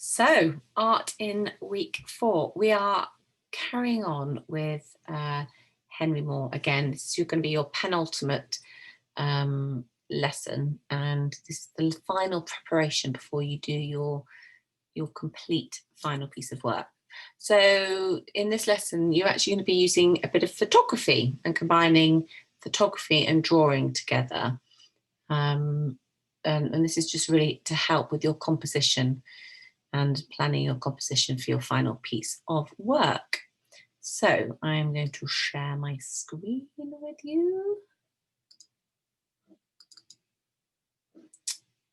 So, art in week 4. We are carrying on with Henry Moore again. This is going to be your penultimate lesson, and this is the final preparation before you do your complete final piece of work. So, in this lesson, you're actually going to be using a bit of photography and combining photography and drawing together. And this is just really to help with your composition and planning your composition for your final piece of work. So I'm going to share my screen with you.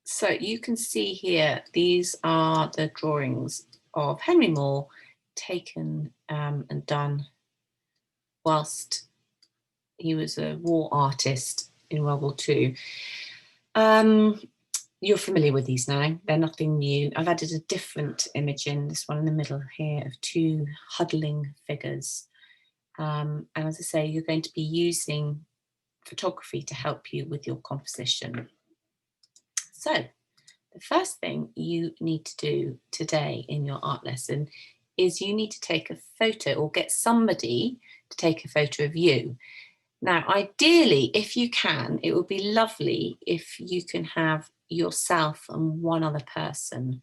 So you can see here, these are the drawings of Henry Moore taken and done whilst he was a war artist in World War II. You're familiar with these now, they're nothing new. I've added a different image in, this one in the middle here, of two huddling figures. And as I say, you're going to be using photography to help you with your composition. So the first thing you need to do today in your art lesson is you need to take a photo, or get somebody to take a photo of you. Now, ideally, if you can, it would be lovely if you can have yourself and one other person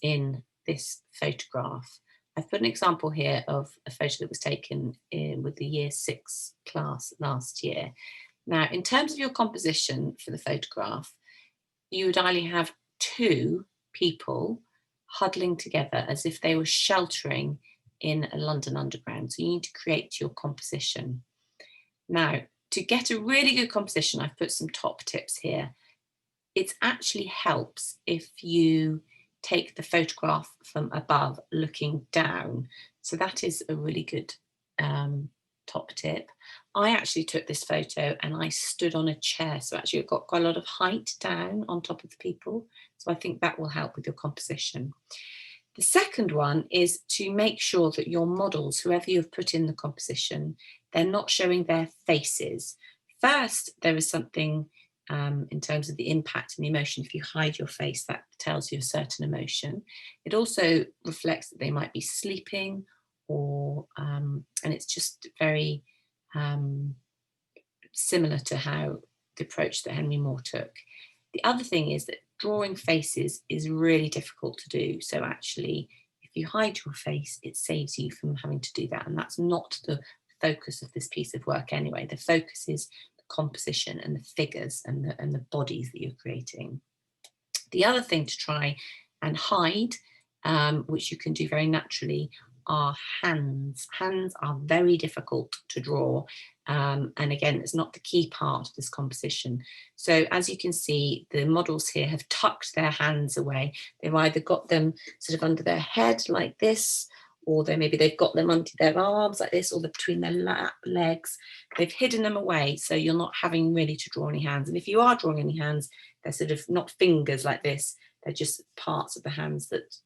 in this photograph. I've put an example here of a photo that was taken with the Year 6 class last year. Now, in terms of your composition for the photograph, you would ideally have two people huddling together as if they were sheltering in a London Underground. So you need to create your composition. Now, to get a really good composition, I've put some top tips here. It actually helps if you take the photograph from above looking down. So that is a really good top tip. I actually took this photo and I stood on a chair. So actually it got quite a lot of height down on top of the people. So I think that will help with your composition. The second one is to make sure that your models, whoever you've put in the composition, they're not showing their faces. First, there is something in terms of the impact and the emotion. If you hide your face, that tells you a certain emotion. It also reflects that they might be sleeping, or and it's just very similar to how the approach that Henry Moore took. The other thing is that drawing faces is really difficult to do. So actually, if you hide your face, it saves you from having to do that. And that's not the focus of this piece of work anyway. The focus is the composition and the figures and the bodies that you're creating. The other thing to try and hide, which you can do very naturally, are hands. Hands are very difficult to draw. And again, it's not the key part of this composition. So as you can see, the models here have tucked their hands away. They've either got them sort of under their head like this, or maybe they've got them under their arms like this, or between their legs. They've hidden them away, so you're not having really to draw any hands. And if you are drawing any hands, they're sort of not fingers like this, they're just parts of the hands that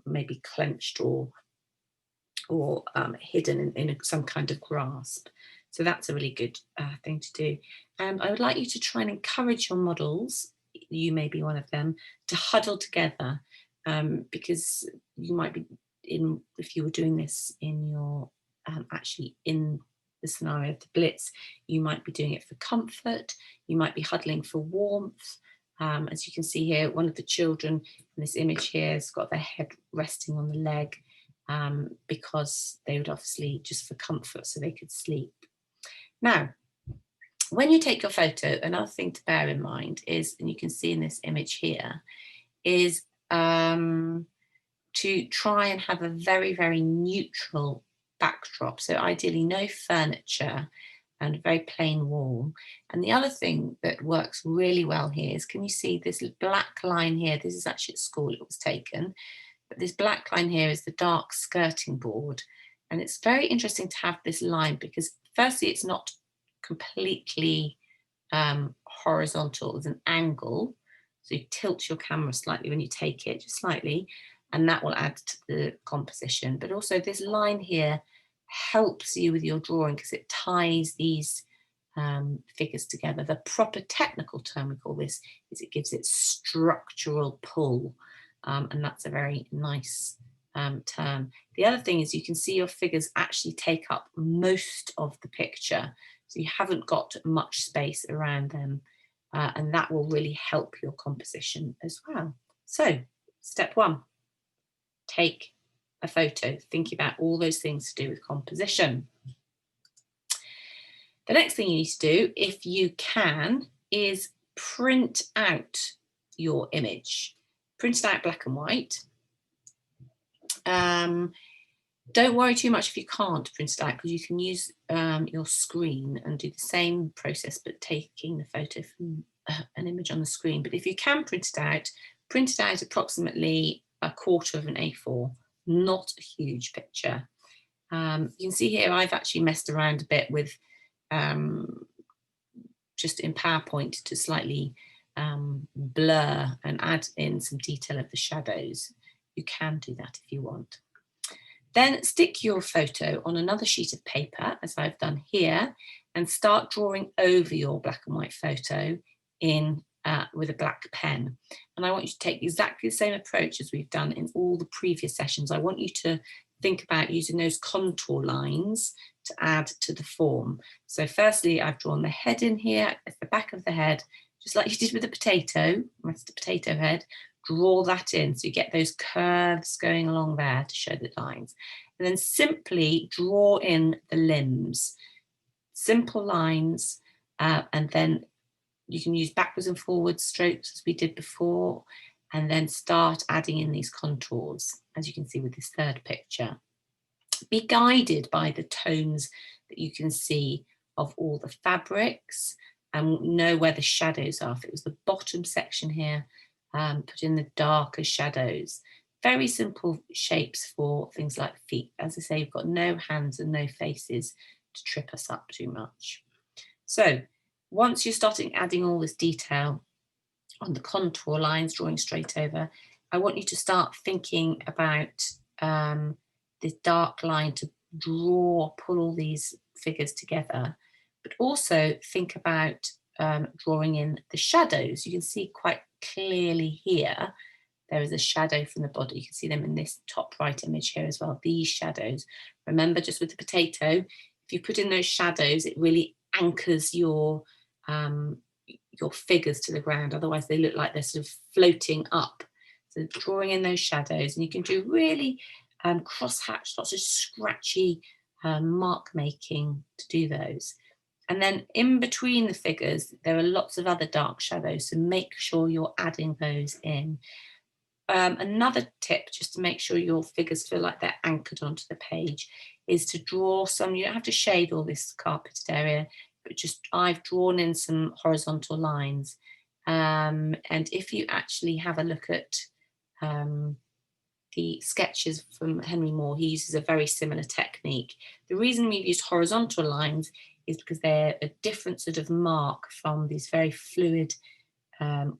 may be clenched or hidden in some kind of grasp. So that's a really good thing to do. And I would like you to try and encourage your models, you may be one of them, to huddle together, because you might be if you were doing this in your actually in the scenario of the Blitz, you might be doing it for comfort, you might be huddling for warmth. As you can see here, one of the children in this image here has got their head resting on the leg, because they would obviously just for comfort, so they could sleep. Now, when you take your photo, another thing to bear in mind is, and you can see in this image here, is to try and have a very, very neutral backdrop. So ideally no furniture and a very plain wall. And the other thing that works really well here is, can you see this black line here? This is actually at school it was taken. But this black line here is the dark skirting board. And it's very interesting to have this line because firstly, it's not completely horizontal, there's an angle. So you tilt your camera slightly when you take it, just slightly, and that will add to the composition. But also this line here helps you with your drawing because it ties these figures together. The proper technical term we call this is it gives it structural pull. and that's a very nice term. The other thing is you can see your figures actually take up most of the picture, so you haven't got much space around them, and that will really help your composition as well. So step one, take a photo, thinking about all those things to do with composition. The next thing you need to do, if you can, is print out your image. Print it out black and white. Don't worry too much if you can't print it out, because you can use your screen and do the same process, but taking the photo from an image on the screen. But if you can print it out approximately 1/4 of an A4, not a huge picture. You can see here I've actually messed around a bit with just in PowerPoint to slightly blur and add in some detail of the shadows. You can do that if you want. Then stick your photo on another sheet of paper, as I've done here, and start drawing over your black and white photo in with a black pen. And I want you to take exactly the same approach as we've done in all the previous sessions. I want you to think about using those contour lines to add to the form. So firstly, I've drawn the head in here at the back of the head, just like you did with the potato. That's the potato head. Draw that in so you get those curves going along there to show the lines. And then simply draw in the limbs. Simple lines, and then you can use backwards and forwards strokes as we did before, and then start adding in these contours, as you can see with this third picture. Be guided by the tones that you can see of all the fabrics and know where the shadows are. If it was the bottom section here, put in the darker shadows. Very simple shapes for things like feet. As I say, you've got no hands and no faces to trip us up too much. So once you're starting adding all this detail on the contour lines, drawing straight over, I want you to start thinking about this dark line to pull all these figures together, but also think about drawing in the shadows. You can see quite clearly here, there is a shadow from the body. You can see them in this top right image here as well, these shadows. Remember, just with the potato, if you put in those shadows, it really anchors your figures to the ground. Otherwise they look like they're sort of floating up. So drawing in those shadows, and you can do really cross-hatch, lots of scratchy mark making to do those. And then in between the figures, there are lots of other dark shadows, so make sure you're adding those in. Another tip, just to make sure your figures feel like they're anchored onto the page, is to draw some, you don't have to shade all this carpeted area, but just I've drawn in some horizontal lines. And if you actually have a look at the sketches from Henry Moore, he uses a very similar technique. The reason we've used horizontal lines is because they're a different sort of mark from these very fluid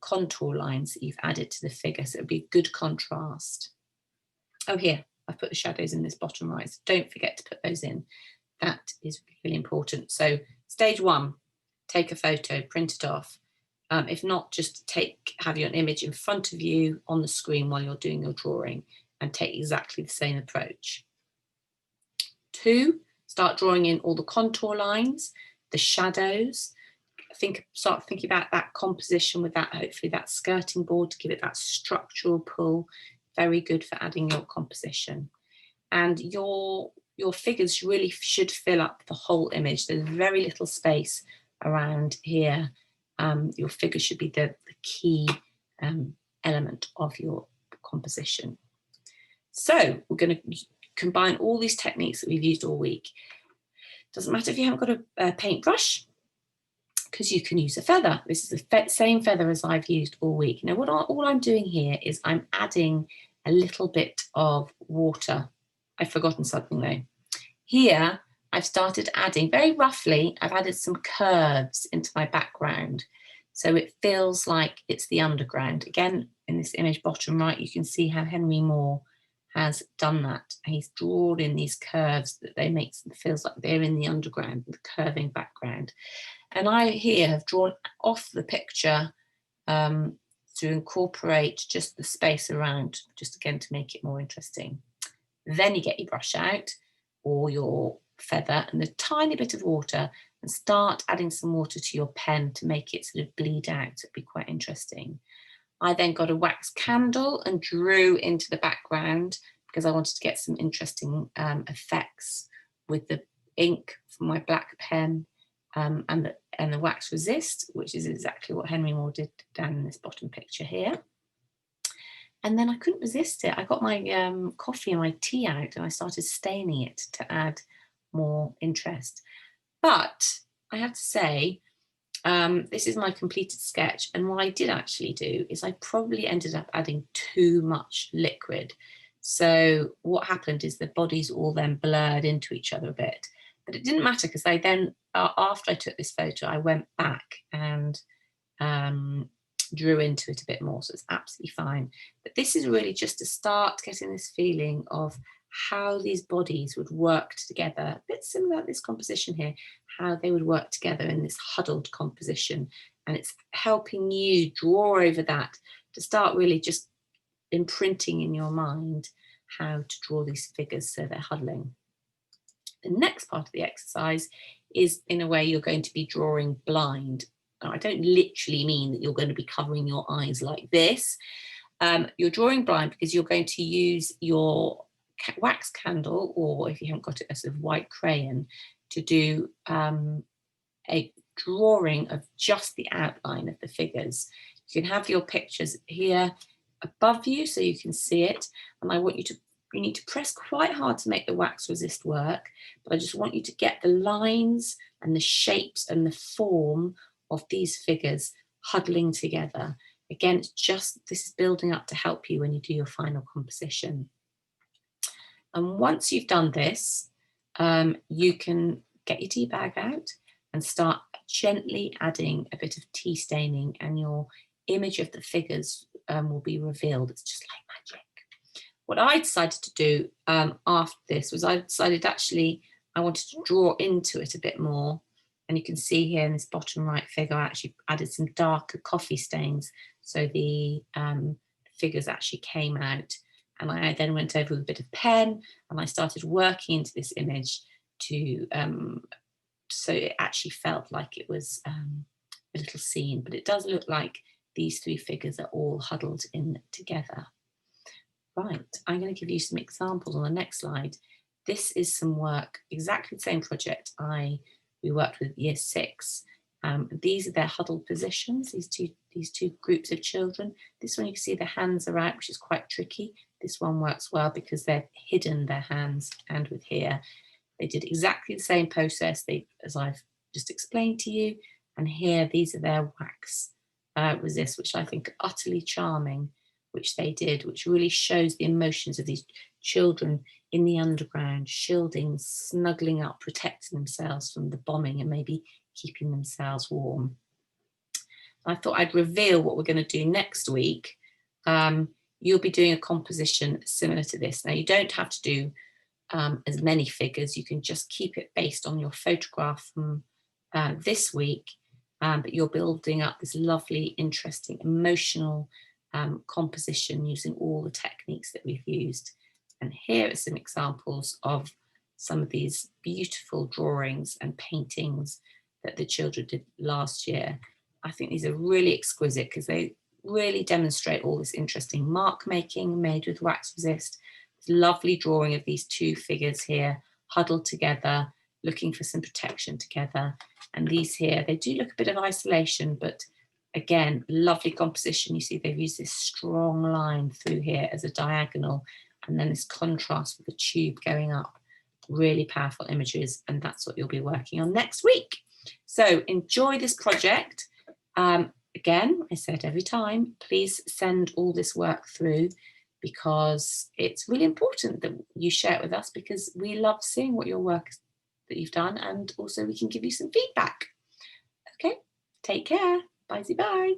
contour lines that you've added to the figure, so it would be a good contrast. Oh, here, I've put the shadows in this bottom right, so don't forget to put those in. That is really important. So stage one, take a photo, print it off. If not, just have your image in front of you on the screen while you're doing your drawing, and take exactly the same approach. 2, start drawing in all the contour lines, the shadows. Start thinking about that composition with that, hopefully that skirting board, to give it that structural pull. Very good for adding your composition. And your figures really should fill up the whole image. There's very little space around here. Your figure should be the key element of your composition. So we're going to combine all these techniques that we've used all week. Doesn't matter if you haven't got a paintbrush, because you can use a feather. This is the same feather as I've used all week. Now, all I'm doing here is I'm adding a little bit of water. I've forgotten something though. Here, I've started adding, very roughly, I've added some curves into my background. So it feels like it's the underground. Again, in this image bottom right, you can see how Henry Moore has done that. He's drawn in these curves that they make it feels like they're in the underground, the curving background. And I here have drawn off the picture to incorporate just the space around, just again to make it more interesting. Then you get your brush out or your feather and a tiny bit of water and start adding some water to your pen to make it sort of bleed out. It'd be quite interesting. I then got a wax candle and drew into the background because I wanted to get some interesting effects with the ink from my black pen and the wax resist, which is exactly what Henry Moore did down in this bottom picture here. And then I couldn't resist it. I got my coffee and my tea out and I started staining it to add more interest. But I have to say, this is my completed sketch. And what I did actually do is I probably ended up adding too much liquid. So what happened is the bodies all then blurred into each other a bit. But it didn't matter because I then, after I took this photo, I went back and drew into it a bit more, so it's absolutely fine. But this is really just to start getting this feeling of how these bodies would work together, a bit similar to this composition here, how they would work together in this huddled composition. And it's helping you draw over that to start really just imprinting in your mind how to draw these figures so they're huddling. The next part of the exercise is, in a way, you're going to be drawing blind. I don't literally mean that you're going to be covering your eyes like this. You're drawing blind because you're going to use your wax candle, or if you haven't got it, a sort of white crayon, to do a drawing of just the outline of the figures. You can have your pictures here above you so you can see it. And I want you to, you need to press quite hard to make the wax resist work, but I just want you to get the lines and the shapes and the form of these figures huddling together. Again, it's just, this is building up to help you when you do your final composition. And once you've done this, you can get your tea bag out and start gently adding a bit of tea staining, and your image of the figures will be revealed. It's just like magic. What I decided to do after this was I decided actually I wanted to draw into it a bit more. And you can see here in this bottom right figure, I actually added some darker coffee stains. So the figures actually came out. And I then went over with a bit of pen and I started working into this image to, so it actually felt like it was a little scene, but it does look like these three figures are all huddled in together. Right, I'm going to give you some examples on the next slide. This is some work, exactly the same project we worked with year 6. These are their huddled positions, these two groups of children. This one you can see the hands are out, which is quite tricky. This one works well because they've hidden their hands, and with here, they did exactly the same process as I've just explained to you. And here, these are their wax resist, which I think are utterly charming, which they did, which really shows the emotions of these children in the underground, shielding, snuggling up, protecting themselves from the bombing and maybe keeping themselves warm. I thought I'd reveal what we're going to do next week. You'll be doing a composition similar to this. Now, you don't have to do as many figures. You can just keep it based on your photograph from this week, but you're building up this lovely, interesting, emotional composition using all the techniques that we've used. And here are some examples of some of these beautiful drawings and paintings that the children did last year. I think these are really exquisite because they really demonstrate all this interesting mark making made with wax resist. This lovely drawing of these two figures here huddled together, looking for some protection together. And these here, they do look a bit of isolation, but again, lovely composition. You see they've used this strong line through here as a diagonal, and then this contrast with the tube going up. Really powerful images, and that's what you'll be working on next week. So enjoy this project. Again, I said every time, please send all this work through, because it's really important that you share it with us, because we love seeing what your work that you've done, and also we can give you some feedback. Okay, take care. Bye-bye.